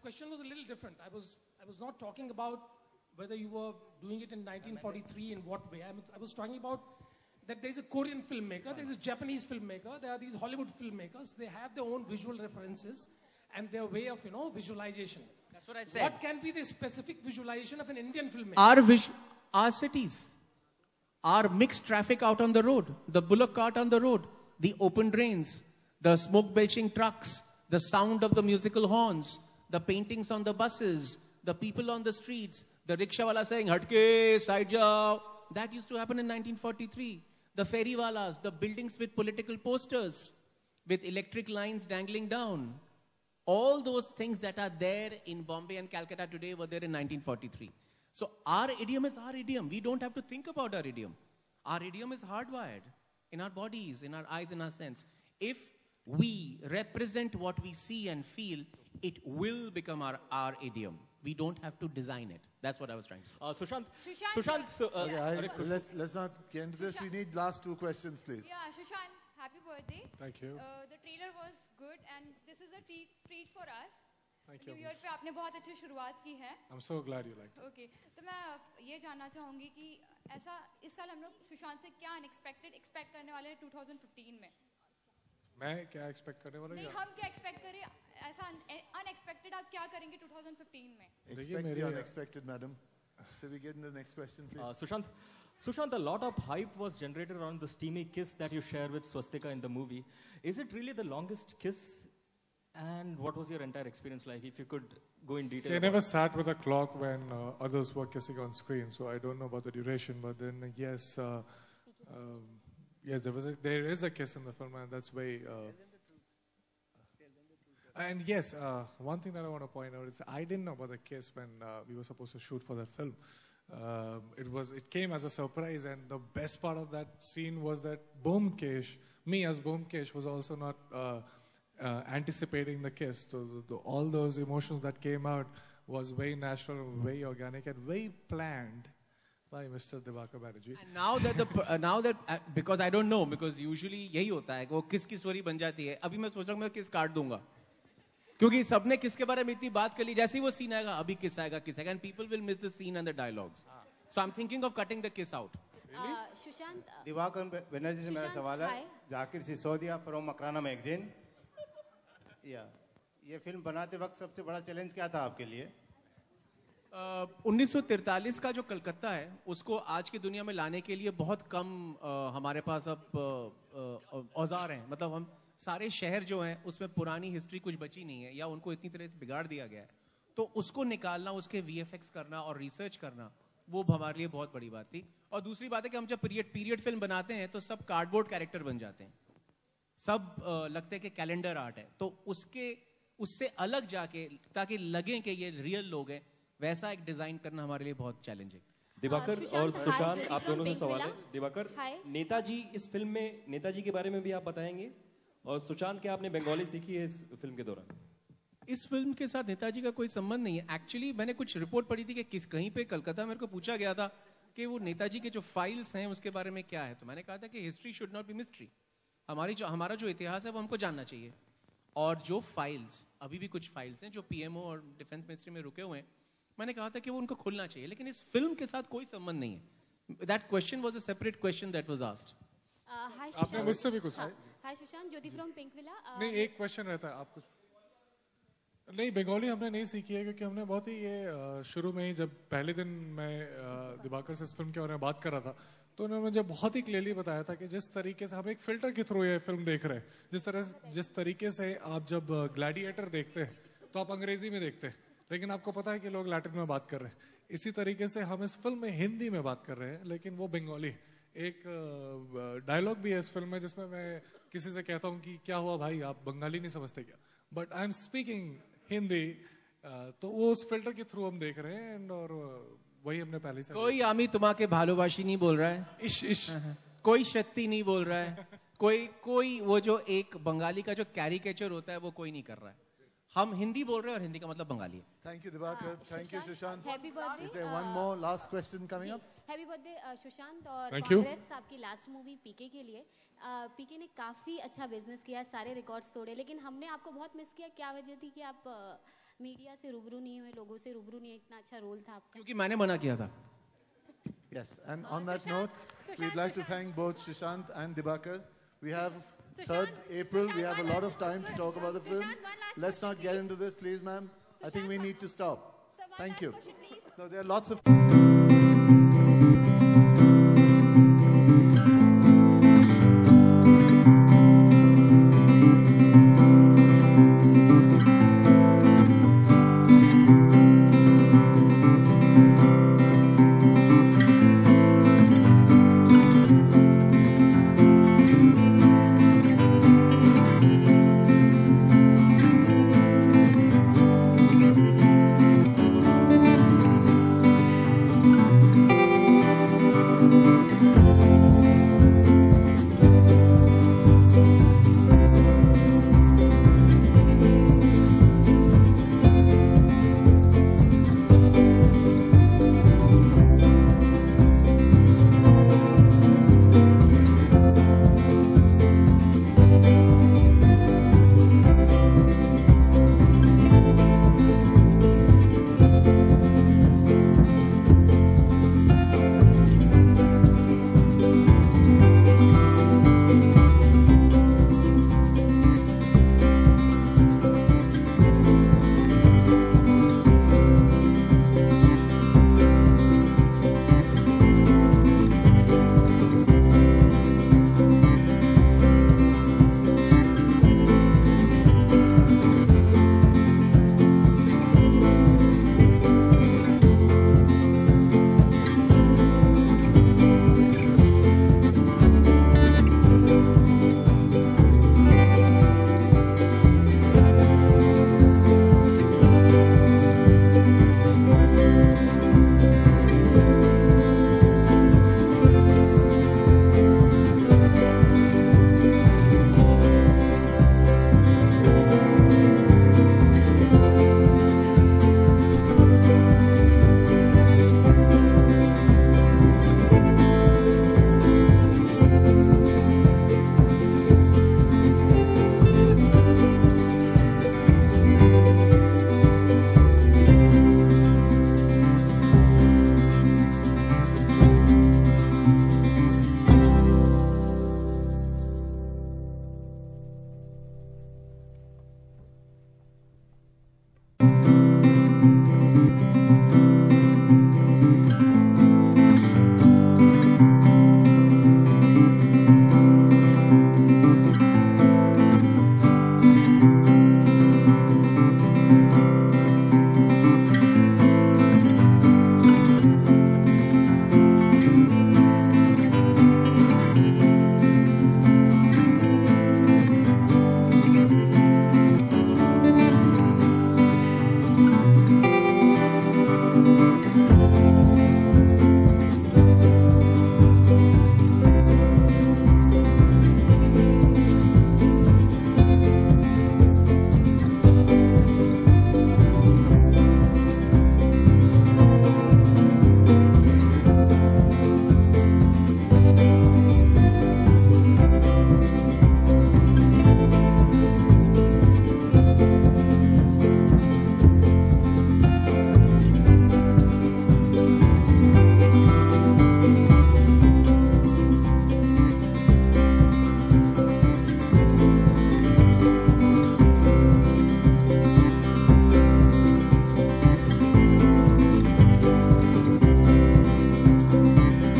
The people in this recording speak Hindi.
question was a little different. I was not talking about whether you were doing it in 1943 in what way. I was talking about that there is a Korean filmmaker, there is a Japanese filmmaker, there are these Hollywood filmmakers. They have their own visual references and their way of, visualization. That's what I said. What can be the specific visualization of an Indian filmmaker? Our cities, our mixed traffic out on the road, the bullock cart on the road, the open drains, the smoke belching trucks, the sound of the musical horns, the paintings on the buses, the people on the streets, the rickshawala saying, "Hatke, side jao." That used to happen in 1943. The ferrywalas, the buildings with political posters, with electric lines dangling down. All those things that are there in Bombay and Calcutta today were there in 1943. So our idiom is our idiom. We don't have to think about our idiom. Our idiom is hardwired in our bodies, in our eyes, in our sense. If we represent what we see and feel, it will become our idiom. We don't have to design it. That's what I was trying to say. Sushant. Let's not get into this. We need last two questions, please. Yeah, Sushant, happy birthday. Thank you. The trailer was good and this is a treat for us. Thank you. New Year पे आपने बहुत अच्छी शुरुआत की है. I'm so glad you liked it. Okay, तो मैं ये जानना चाहूँगी कि ऐसा इस साल हम लोग सुशांत से क्या अनएक्सपेक्टेड एक्सपेक्ट करने वाले हैं 2015 में? मैं क्या एक्सपेक्ट करने वाला हूँ? नहीं, हम क्या एक्सपेक्ट करें? ऐसा अनएक्सपेक्टेड आप क्या करेंगे 2015 में? Expect the unexpected, madam. So we get in the next question, please. Sushant, a lot of hype was generated around the steamy kiss that you share with Swastika in the movie. Is it really the longest kiss? And what was your entire experience like? If you could go in detail. See, I never sat with a clock when others were kissing on screen, so I don't know about the duration. But then, yes, yes, there is a kiss in the film, and that's way. And yes, one thing that I want to point out is I didn't know about the kiss when we were supposed to shoot for that film. It came as a surprise, and the best part of that scene was that Bhumkesh, me as Bhumkesh, was also not anticipating the kiss. So all those emotions that came out was very natural, very organic, and very planned by Mr. Diwakar Banerjee. And now that because I don't know, because usually यही होता है कि वो किस की स्टोरी बन जाती है. अभी मैं सोच रहा हूँ मैं किस काट दूंगा. क्योंकि सबने किसके बारे में इतनी बात कर ली, जैसे ही वो सीन आएगा अभी किस आएगा, and people will miss the scene and the dialogues. So I'm thinking of cutting the kiss out. Sushant, Diwakar Banerjee से मेरा सवाल है. Zakir Sisodia from Makrana magazine. ये फिल्म बनाते वक्त सबसे बड़ा चैलेंज क्या था आपके लिए? 1943 का जो कलकत्ता है उसको आज की दुनिया में लाने के लिए बहुत कम हमारे पास अब औजार हैं. मतलब हम सारे शहर जो हैं उसमें पुरानी हिस्ट्री कुछ बची नहीं है या उनको इतनी तरह से बिगाड़ दिया गया है. तो उसको निकालना, उसके VFX करना और रिसर्च करना, वो हमारे लिए बहुत बड़ी बात थी. और दूसरी बात है कि हम जब पीरियड फिल्म बनाते हैं तो सब कार्डबोर्ड कैरेक्टर बन जाते हैं, सब लगते हैं कि कैलेंडर आर्ट है. तो उससे अलग जाके ताकि लगे कि ये रियल लोग हैं, वैसा एक डिजाइन करना हमारे लिए बहुत चैलेंजिंग. दिवाकर और सुशांत, आप दोनों से सवाल है. दिवाकर, नेताजी इस फिल्म में, नेताजी के बारे में भी आप बताएंगे, और सुशांत क्या आपने बंगाली सीखी है इस फिल्म के दौरान? इस फिल्म के साथ नेताजी का कोई संबंध नहीं है. एक्चुअली मैंने कुछ रिपोर्ट पढ़ी थी कि कहीं पे कलकत्ता मेरे को पूछा गया था कि वो नेताजी के जो फाइल्स हैं उसके बारे में क्या है. तो मैंने कहा था कि history should not be mystery. हमारा जो इतिहास है वो हमको जानना चाहिए. और जो फाइल्स, अभी भी कुछ फाइल्स हैं जो PMO और डिफेंस मिनिस्ट्री में रुके हुए हैं, मैंने कहा था कि वो उनको खुलना चाहिए. लेकिन इस फिल्म के साथ कोई संबंध नहीं है. That question was a separate question that was asked. आपने मुझसे भी कुछ. हाय सुशांत, ज्योति फ्रॉम पिंक विला. नहीं, एक क्वेश्चन रहता है. आप कुछ नहीं, बंगाली हमने नहीं सीखी है क्योंकि हमने बहुत ही ये शुरू में ही जब पहले दिन मैं दिवाकर से इस फिल्म के बारे में बात कर रहा था तो उन्होंने मुझे बहुत ही क्लियरली बताया था कि जिस तरीके से हम एक फिल्टर के थ्रू ये फिल्म देख रहे हैं, जिस तरीके से आप जब ग्लैडिएटर देखते हैं तो आप अंग्रेजी में देखते हैं, लेकिन आपको पता है कि लोग लैटिन में बात कर रहे हैं. इसी तरीके से हम इस फिल्म में हिंदी में बात कर रहे हैं लेकिन वो बंगाली. एक डायलॉग भी है इस फिल्म में जिसमें मैं किसी से कहता हूँ कि क्या हुआ भाई, आप बंगाली नहीं समझते क्या, but I am speaking Hindi. तो वो उस फिल्टर के थ्रू हम देख रहे हैं. और वही हमने पहले से. कोई आमी तुम्हारे भालोबाशी नहीं बोल रहा है. इश कोई शक्ति नहीं बोल रहा है. कोई वो जो एक बंगाली का जो कैरिकेचर होता है वो कोई नहीं कर रहा है. हम हिंदी बोल रहे हैं और हिंदी का मतलब बंगाली है. Thank you, Diwakar. Thank you, Sushant. Happy birthday. Is there one more last question coming up? Happy birthday, Sushant, और Thank you. congrats आपकी लास्ट मूवी पीके के लिए. पीके ने काफी अच्छा बिजनेस किया, सारे रिकॉर्ड्स तोड़े, लेकिन हमने आपको बहुत मिस किया. क्या वजह थी कि आप मीडिया से रूबरू नहीं हुए, लोगों से रूबरू नहीं, इतना अच्छा रोल था आपका। क्योंकि मैंने मना किया था। Yes, and on that note, we'd like to thank both Sushant and Dibakar. We have 3rd April. We have a lot of time to talk about the film. Let's not get into this, please, ma'am. I think we need to stop. Thank you. No, there are lots of...